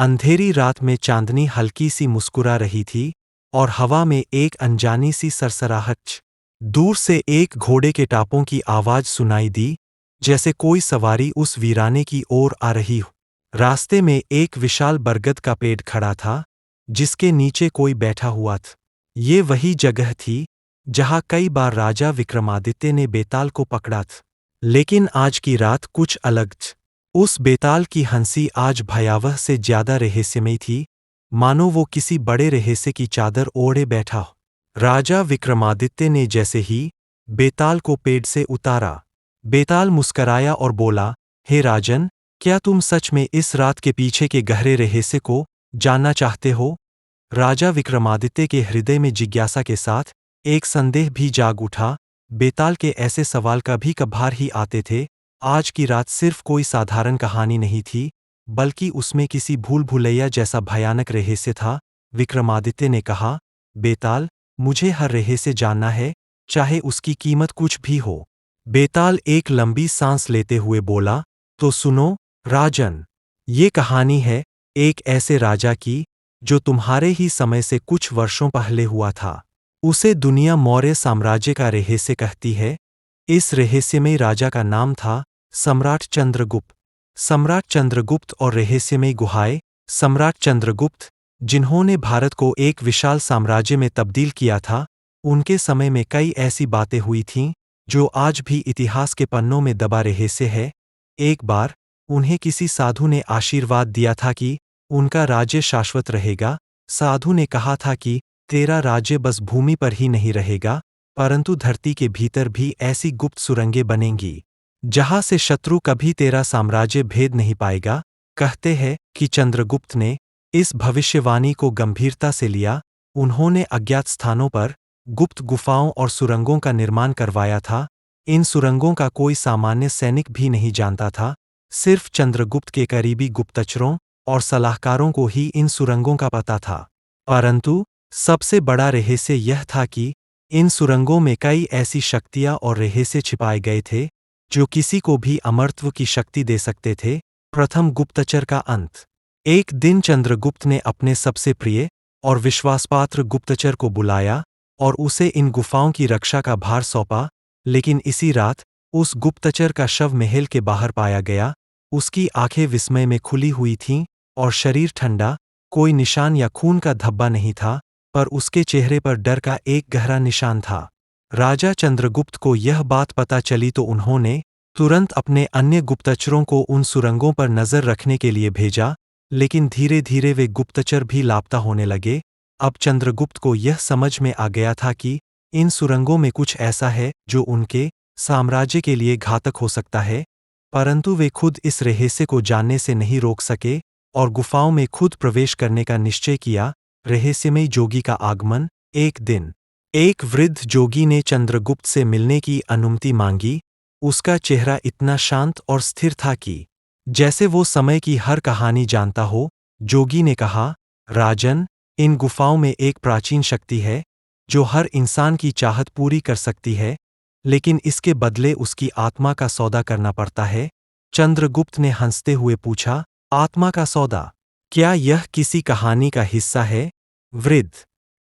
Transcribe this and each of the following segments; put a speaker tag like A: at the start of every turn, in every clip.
A: अंधेरी रात में चांदनी हल्की सी मुस्कुरा रही थी और हवा में एक अनजानी सी सरसराहट। दूर से एक घोड़े के टापों की आवाज सुनाई दी, जैसे कोई सवारी उस वीराने की ओर आ रही हो। रास्ते में एक विशाल बरगद का पेड़ खड़ा था, जिसके नीचे कोई बैठा हुआ था। ये वही जगह थी जहां कई बार राजा विक्रमादित्य ने बेताल को पकड़ा था। लेकिन आज की रात कुछ अलग थी। उस बेताल की हंसी आज भयावह से ज्यादा रहस्यमयी थी, मानो वो किसी बड़े रहस्य की चादर ओढ़े बैठा हो। राजा विक्रमादित्य ने जैसे ही बेताल को पेड़ से उतारा, बेताल मुस्कराया और बोला, हे राजन, क्या तुम सच में इस रात के पीछे के गहरे रहस्य को जानना चाहते हो? राजा विक्रमादित्य के हृदय में जिज्ञासा के साथ एक संदेह भी जाग उठा। बेताल के ऐसे सवाल कभी कभार ही आते थे। आज की रात सिर्फ कोई साधारण कहानी नहीं थी, बल्कि उसमें किसी भूल भुलैया जैसा भयानक रहस्य था। विक्रमादित्य ने कहा, बेताल, मुझे हर रहस्य जानना है, चाहे उसकी कीमत कुछ भी हो। बेताल एक लंबी सांस लेते हुए बोला, तो सुनो राजन, ये कहानी है एक ऐसे राजा की जो तुम्हारे ही समय से कुछ वर्षों पहले हुआ था। उसे दुनिया मौर्य साम्राज्य का रहस्य कहती है। इस रहस्यमयी राजा का नाम था सम्राट चंद्रगुप्त। सम्राट चंद्रगुप्त और रहस्यमयी गुहाएं। सम्राट चंद्रगुप्त, जिन्होंने भारत को एक विशाल साम्राज्य में तब्दील किया था, उनके समय में कई ऐसी बातें हुई थीं जो आज भी इतिहास के पन्नों में दबा रहस्य है। एक बार उन्हें किसी साधु ने आशीर्वाद दिया था कि उनका राज्य शाश्वत रहेगा। साधु ने कहा था कि तेरा राज्य बस भूमि पर ही नहीं रहेगा, परंतु धरती के भीतर भी ऐसी गुप्त सुरंगें बनेंगी जहां से शत्रु कभी तेरा साम्राज्य भेद नहीं पाएगा। कहते हैं कि चंद्रगुप्त ने इस भविष्यवाणी को गंभीरता से लिया। उन्होंने अज्ञात स्थानों पर गुप्त गुफाओं और सुरंगों का निर्माण करवाया था। इन सुरंगों का कोई सामान्य सैनिक भी नहीं जानता था। सिर्फ चंद्रगुप्त के करीबी गुप्तचरों और सलाहकारों को ही इन सुरंगों का पता था। परंतु सबसे बड़ा रहस्य यह था कि इन सुरंगों में कई ऐसी शक्तियां और रहस्य छिपाए गए थे जो किसी को भी अमरत्व की शक्ति दे सकते थे। प्रथम गुप्तचर का अंत। एक दिन चंद्रगुप्त ने अपने सबसे प्रिय और विश्वासपात्र गुप्तचर को बुलाया और उसे इन गुफाओं की रक्षा का भार सौंपा। लेकिन इसी रात उस गुप्तचर का शव महल के बाहर पाया गया। उसकी आंखें विस्मय में खुली हुई थीं और शरीर ठंडा। कोई निशान या खून का धब्बा नहीं था, पर उसके चेहरे पर डर का एक गहरा निशान था। राजा चंद्रगुप्त को यह बात पता चली तो उन्होंने तुरंत अपने अन्य गुप्तचरों को उन सुरंगों पर नजर रखने के लिए भेजा। लेकिन धीरे धीरे वे गुप्तचर भी लापता होने लगे। अब चंद्रगुप्त को यह समझ में आ गया था कि इन सुरंगों में कुछ ऐसा है जो उनके साम्राज्य के लिए घातक हो सकता है। परंतु वे खुद इस रहस्य को जानने से नहीं रोक सके और गुफाओं में खुद प्रवेश करने का निश्चय किया। रहस्यमयी जोगी का आगमन। एक दिन एक वृद्ध जोगी ने चंद्रगुप्त से मिलने की अनुमति मांगी। उसका चेहरा इतना शांत और स्थिर था कि जैसे वो समय की हर कहानी जानता हो। जोगी ने कहा, राजन, इन गुफाओं में एक प्राचीन शक्ति है जो हर इंसान की चाहत पूरी कर सकती है, लेकिन इसके बदले उसकी आत्मा का सौदा करना पड़ता है। चंद्रगुप्त ने हंसते हुए पूछा, आत्मा का सौदा? क्या यह किसी कहानी का हिस्सा है? वृद्ध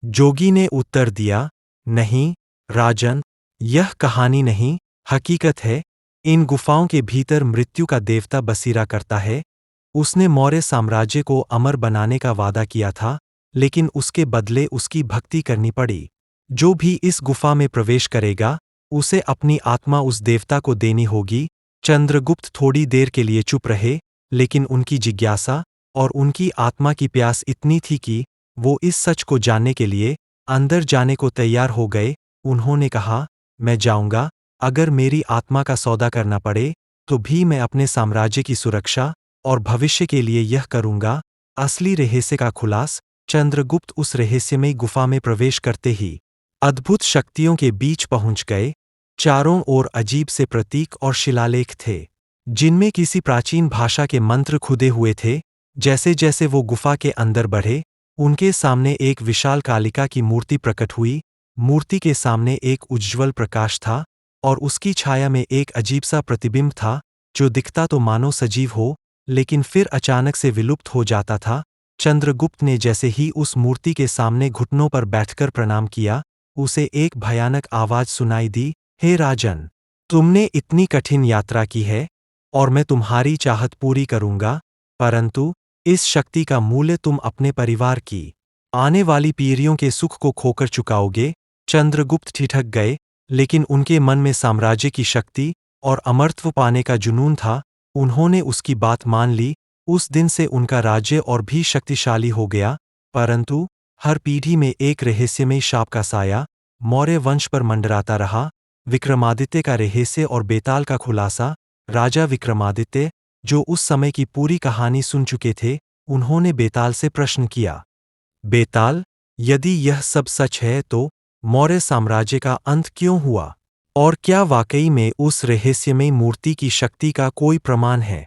A: जोगी ने उत्तर दिया, नहीं राजन, यह कहानी नहीं, हकीकत है। इन गुफाओं के भीतर मृत्यु का देवता बसीरा करता है। उसने मौर्य साम्राज्य को अमर बनाने का वादा किया था, लेकिन उसके बदले उसकी भक्ति करनी पड़ी। जो भी इस गुफा में प्रवेश करेगा, उसे अपनी आत्मा उस देवता को देनी होगी। चंद्रगुप्त थोड़ी देर के लिए चुप रहे, लेकिन उनकी जिज्ञासा और उनकी आत्मा की प्यास इतनी थी कि वो इस सच को जानने के लिए अंदर जाने को तैयार हो गए। उन्होंने कहा, मैं जाऊंगा, अगर मेरी आत्मा का सौदा करना पड़े तो भी मैं अपने साम्राज्य की सुरक्षा और भविष्य के लिए यह करूंगा। असली रहस्य का खुलासा। चंद्रगुप्त उस रहस्यमयी गुफा में प्रवेश करते ही अद्भुत शक्तियों के बीच पहुंच गए। चारों ओर अजीब से प्रतीक और शिलालेख थे, जिनमें किसी प्राचीन भाषा के मंत्र खुदे हुए थे। जैसे जैसे वो गुफा के अंदर बढ़े, उनके सामने एक विशाल कालिका की मूर्ति प्रकट हुई। मूर्ति के सामने एक उज्ज्वल प्रकाश था और उसकी छाया में एक अजीब सा प्रतिबिंब था जो दिखता तो मानो सजीव हो, लेकिन फिर अचानक से विलुप्त हो जाता था। चंद्रगुप्त ने जैसे ही उस मूर्ति के सामने घुटनों पर बैठकर प्रणाम किया, उसे एक भयानक आवाज सुनाई दी, हे राजन, तुमने इतनी कठिन यात्रा की है, और मैं तुम्हारी चाहत पूरी करूंगा, परंतु इस शक्ति का मूल्य तुम अपने परिवार की आने वाली पीढ़ियों के सुख को खोकर चुकाओगे। चंद्रगुप्त ठिठक गए, लेकिन उनके मन में साम्राज्य की शक्ति और अमरत्व पाने का जुनून था। उन्होंने उसकी बात मान ली। उस दिन से उनका राज्य और भी शक्तिशाली हो गया, परंतु हर पीढ़ी में एक रहस्यमय शाप का साया मौर्य वंश पर मंडराता रहा। विक्रमादित्य का रहस्य और बेताल का खुलासा। राजा विक्रमादित्य, जो उस समय की पूरी कहानी सुन चुके थे, उन्होंने बेताल से प्रश्न किया, बेताल, यदि यह सब सच है तो मौर्य साम्राज्य का अंत क्यों हुआ? और क्या वाकई में उस रहस्यमय मूर्ति की शक्ति का कोई प्रमाण है?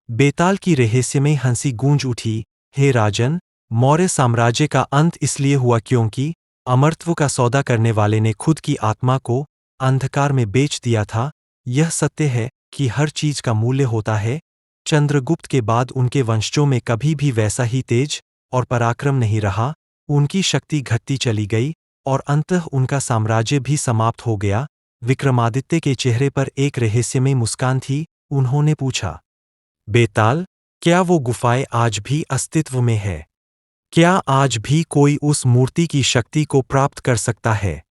A: बेताल की रहस्यमय हंसी गूंज उठी, हे राजन, मौर्य साम्राज्य का अंत इसलिए हुआ क्योंकि अमरत्व का सौदा करने वाले ने खुद की आत्मा को अंधकार में बेच दिया था। यह सत्य है कि हर चीज का मूल्य होता है। चंद्रगुप्त के बाद उनके वंशजों में कभी भी वैसा ही तेज और पराक्रम नहीं रहा। उनकी शक्ति घटती चली गई और अंततः उनका साम्राज्य भी समाप्त हो गया। विक्रमादित्य के चेहरे पर एक रहस्यमय मुस्कान थी। उन्होंने पूछा, बेताल, क्या वो गुफाएं आज भी अस्तित्व में है? क्या आज भी कोई उस मूर्ति की शक्ति को प्राप्त कर सकता है?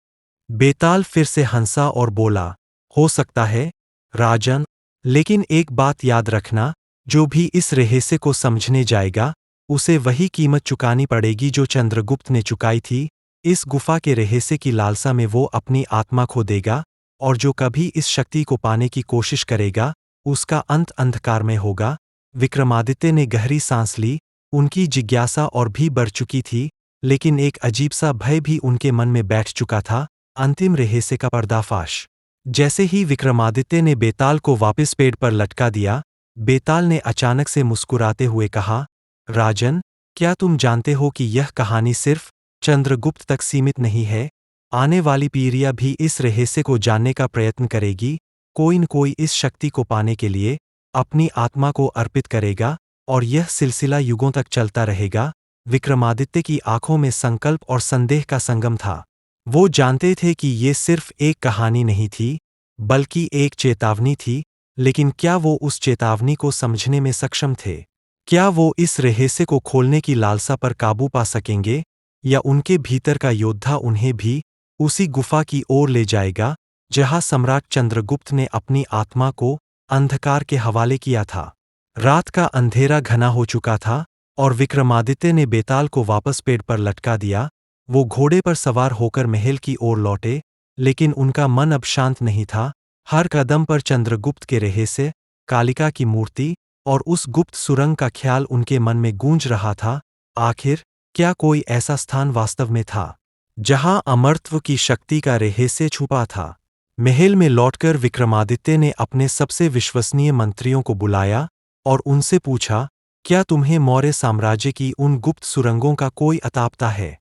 A: बेताल फिर से हंसा और बोला, हो सकता है, राजन, लेकिन एक बात याद रखना, जो भी इस रहस्य को समझने जाएगा, उसे वही कीमत चुकानी पड़ेगी जो चंद्रगुप्त ने चुकाई थी। इस गुफा के रहस्य की लालसा में वो अपनी आत्मा खो देगा, और जो कभी इस शक्ति को पाने की कोशिश करेगा, उसका अंत अंधकार में होगा। विक्रमादित्य ने गहरी सांस ली। उनकी जिज्ञासा और भी बढ़ चुकी थी, लेकिन एक अजीब सा भय भी उनके मन में बैठ चुका था। अंतिम रहस्य का पर्दाफाश। जैसे ही विक्रमादित्य ने बेताल को वापस पेड़ पर लटका दिया, बेताल ने अचानक से मुस्कुराते हुए कहा, राजन, क्या तुम जानते हो कि यह कहानी सिर्फ चंद्रगुप्त तक सीमित नहीं है? आने वाली पीढ़ियां भी इस रहस्य को जानने का प्रयत्न करेगी। कोई न कोई इस शक्ति को पाने के लिए अपनी आत्मा को अर्पित करेगा, और यह सिलसिला युगों तक चलता रहेगा। विक्रमादित्य की आंखों में संकल्प और संदेह का संगम था। वो जानते थे कि ये सिर्फ एक कहानी नहीं थी, बल्कि एक चेतावनी थी, लेकिन क्या वो उस चेतावनी को समझने में सक्षम थे? क्या वो इस रहस्य को खोलने की लालसा पर काबू पा सकेंगे, या उनके भीतर का योद्धा उन्हें भी उसी गुफा की ओर ले जाएगा, जहां सम्राट चंद्रगुप्त ने अपनी आत्मा को अंधकार के हवाले किया था? रात का अंधेरा घना हो चुका था, और विक्रमादित्य ने बेताल को वापस पेड़ पर लटका दिया। वो घोड़े पर सवार होकर महल की ओर लौटे, लेकिन उनका मन अब शांत नहीं था। हर कदम पर चंद्रगुप्त के रहस्य, कालिका की मूर्ति और उस गुप्त सुरंग का ख्याल उनके मन में गूंज रहा था। आखिर क्या कोई ऐसा स्थान वास्तव में था जहां अमरत्व की शक्ति का रहस्य छुपा था? महल में लौटकर विक्रमादित्य ने अपने सबसे विश्वसनीय मंत्रियों को बुलाया और उनसे पूछा, क्या तुम्हें मौर्य साम्राज्य की उन गुप्त सुरंगों का कोई अतापता है?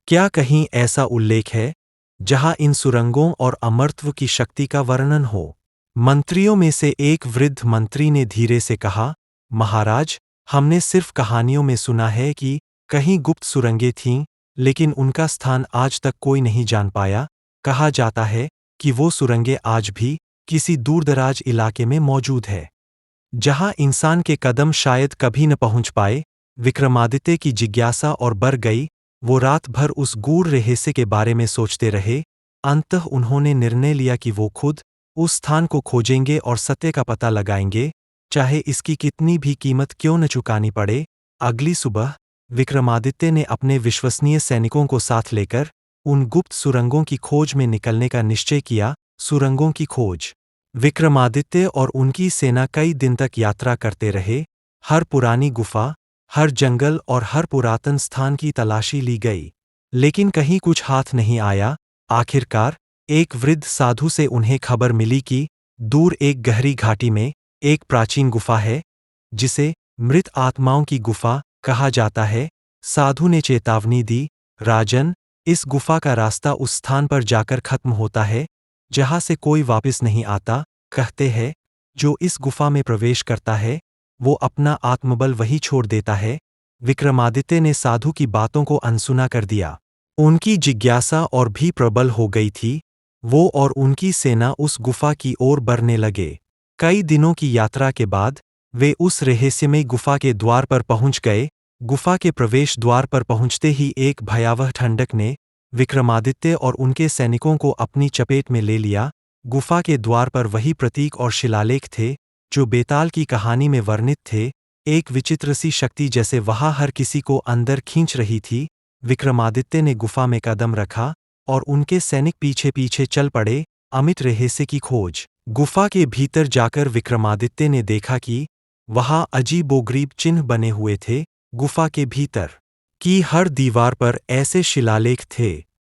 A: क्या कहीं ऐसा उल्लेख है जहां इन सुरंगों और अमरत्व की शक्ति का वर्णन हो? मंत्रियों में से एक वृद्ध मंत्री ने धीरे से कहा, महाराज, हमने सिर्फ कहानियों में सुना है कि कहीं गुप्त सुरंगें थीं, लेकिन उनका स्थान आज तक कोई नहीं जान पाया। कहा जाता है कि वो सुरंगें आज भी किसी दूरदराज इलाके में मौजूद है, जहां इंसान के कदम शायद कभी न पहुंच पाए। विक्रमादित्य की जिज्ञासा और बढ़ गई। वो रात भर उस गूढ़ रहस्य के बारे में सोचते रहे। अंततः उन्होंने निर्णय लिया कि वो खुद उस स्थान को खोजेंगे और सत्य का पता लगाएंगे, चाहे इसकी कितनी भी कीमत क्यों न चुकानी पड़े। अगली सुबह विक्रमादित्य ने अपने विश्वसनीय सैनिकों को साथ लेकर उन गुप्त सुरंगों की खोज में निकलने का निश्चय किया। सुरंगों की खोज। विक्रमादित्य और उनकी सेना कई दिन तक यात्रा करते रहे। हर पुरानी गुफा, हर जंगल और हर पुरातन स्थान की तलाशी ली गई, लेकिन कहीं कुछ हाथ नहीं आया। आखिरकार एक वृद्ध साधु से उन्हें खबर मिली कि दूर एक गहरी घाटी में एक प्राचीन गुफा है, जिसे मृत आत्माओं की गुफा कहा जाता है। साधु ने चेतावनी दी, राजन, इस गुफा का रास्ता उस स्थान पर जाकर खत्म होता है जहां से कोई वापस नहीं आता। कहते हैं, जो इस गुफा में प्रवेश करता है, वो अपना आत्मबल वही छोड़ देता है। विक्रमादित्य ने साधु की बातों को अनसुना कर दिया। उनकी जिज्ञासा और भी प्रबल हो गई थी। वो और उनकी सेना उस गुफा की ओर बढ़ने लगे। कई दिनों की यात्रा के बाद वे उस रहस्यमयी गुफा के द्वार पर पहुंच गए। गुफा के प्रवेश द्वार पर पहुंचते ही एक भयावह ठंडक ने विक्रमादित्य और उनके सैनिकों को अपनी चपेट में ले लिया। गुफा के द्वार पर वही प्रतीक और शिलालेख थे जो बेताल की कहानी में वर्णित थे। एक विचित्र सी शक्ति जैसे वहाँ हर किसी को अंदर खींच रही थी। विक्रमादित्य ने गुफा में कदम रखा और उनके सैनिक पीछे पीछे चल पड़े, अमित रहस्य की खोज। गुफा के भीतर जाकर विक्रमादित्य ने देखा कि वहाँ अजीबोगरीब चिन्ह बने हुए थे। गुफा के भीतर की हर दीवार पर ऐसे शिलालेख थे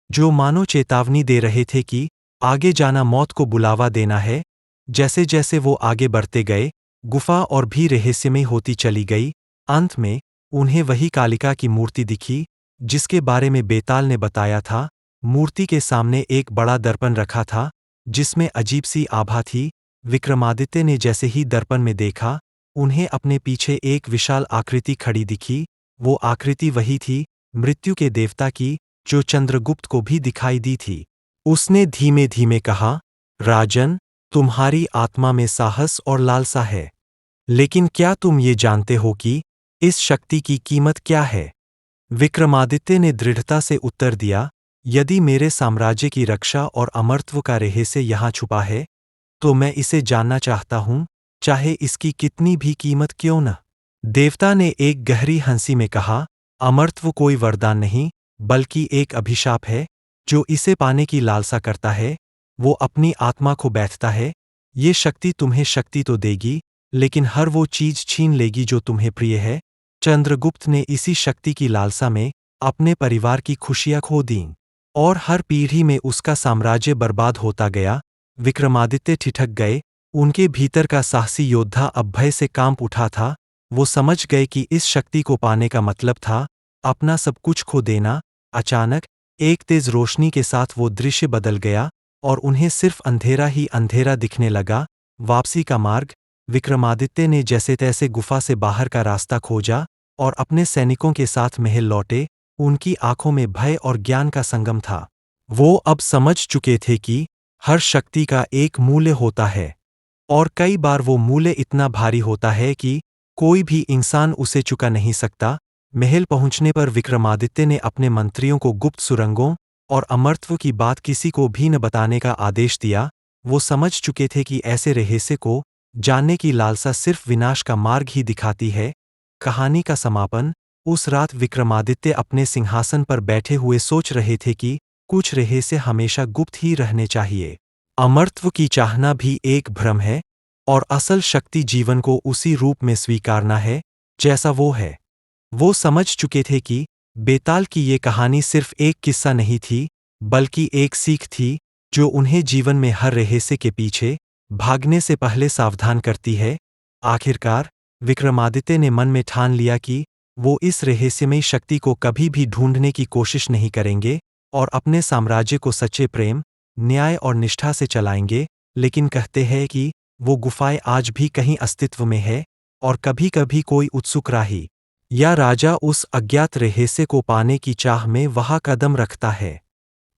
A: जो मानो चेतावनी दे रहे थे कि आगे जाना मौत को बुलावा देना है। जैसे जैसे वो आगे बढ़ते गए, गुफा और भी रहस्यमय होती चली गई। अंत में उन्हें वही कालिका की मूर्ति दिखी जिसके बारे में बेताल ने बताया था। मूर्ति के सामने एक बड़ा दर्पण रखा था जिसमें अजीब सी आभा थी। विक्रमादित्य ने जैसे ही दर्पण में देखा, उन्हें अपने पीछे एक विशाल आकृति खड़ी दिखी। वो आकृति वही थी मृत्यु के देवता की जो चंद्रगुप्त को भी दिखाई दी थी। उसने धीमे धीमे कहा, राजन, तुम्हारी आत्मा में साहस और लालसा है, लेकिन क्या तुम ये जानते हो कि इस शक्ति की कीमत क्या है? विक्रमादित्य ने दृढ़ता से उत्तर दिया, यदि मेरे साम्राज्य की रक्षा और अमरत्व का रहस्य यहाँ छुपा है, तो मैं इसे जानना चाहता हूँ, चाहे इसकी कितनी भी कीमत क्यों न। देवता ने एक गहरी हंसी में कहा, अमरत्व कोई वरदान नहीं, बल्कि एक अभिशाप है। जो इसे पाने की लालसा करता है, वो अपनी आत्मा खो बैठता है। ये शक्ति तुम्हें शक्ति तो देगी, लेकिन हर वो चीज छीन लेगी जो तुम्हें प्रिय है। चंद्रगुप्त ने इसी शक्ति की लालसा में अपने परिवार की खुशियां खो दीं, और हर पीढ़ी में उसका साम्राज्य बर्बाद होता गया। विक्रमादित्य ठिठक गए। उनके भीतर का साहसी योद्धा अब भय से कांप उठा था। वो समझ गए कि इस शक्ति को पाने का मतलब था अपना सब कुछ खो देना। अचानक एक तेज रोशनी के साथ वो दृश्य बदल गया और उन्हें सिर्फ अंधेरा ही अंधेरा दिखने लगा। वापसी का मार्ग। विक्रमादित्य ने जैसे तैसे गुफा से बाहर का रास्ता खोजा और अपने सैनिकों के साथ महल लौटे। उनकी आंखों में भय और ज्ञान का संगम था। वो अब समझ चुके थे कि हर शक्ति का एक मूल्य होता है, और कई बार वो मूल्य इतना भारी होता है कि कोई भी इंसान उसे चुका नहीं सकता। महल पहुंचने पर विक्रमादित्य ने अपने मंत्रियों को गुप्त सुरंगों और अमरत्व की बात किसी को भी न बताने का आदेश दिया। वो समझ चुके थे कि ऐसे रहस्य को जानने की लालसा सिर्फ विनाश का मार्ग ही दिखाती है। कहानी का समापन। उस रात विक्रमादित्य अपने सिंहासन पर बैठे हुए सोच रहे थे कि कुछ रहस्य हमेशा गुप्त ही रहने चाहिए। अमरत्व की चाहना भी एक भ्रम है, और असल शक्ति जीवन को उसी रूप में स्वीकारना है जैसा वो है। वो समझ चुके थे कि बेताल की ये कहानी सिर्फ एक किस्सा नहीं थी, बल्कि एक सीख थी जो उन्हें जीवन में हर रहस्य के पीछे भागने से पहले सावधान करती है। आखिरकार विक्रमादित्य ने मन में ठान लिया कि वो इस रहस्यमयी शक्ति को कभी भी ढूंढने की कोशिश नहीं करेंगे और अपने साम्राज्य को सच्चे प्रेम, न्याय और निष्ठा से चलाएंगे। लेकिन कहते हैं कि वो गुफाएं आज भी कहीं अस्तित्व में है, और कभी कभी कोई उत्सुक राही या राजा उस अज्ञात रहस्य को पाने की चाह में वहाँ कदम रखता है,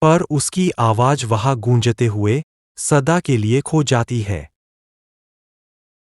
A: पर उसकी आवाज वहाँ गूंजते हुए सदा के लिए खो जाती है।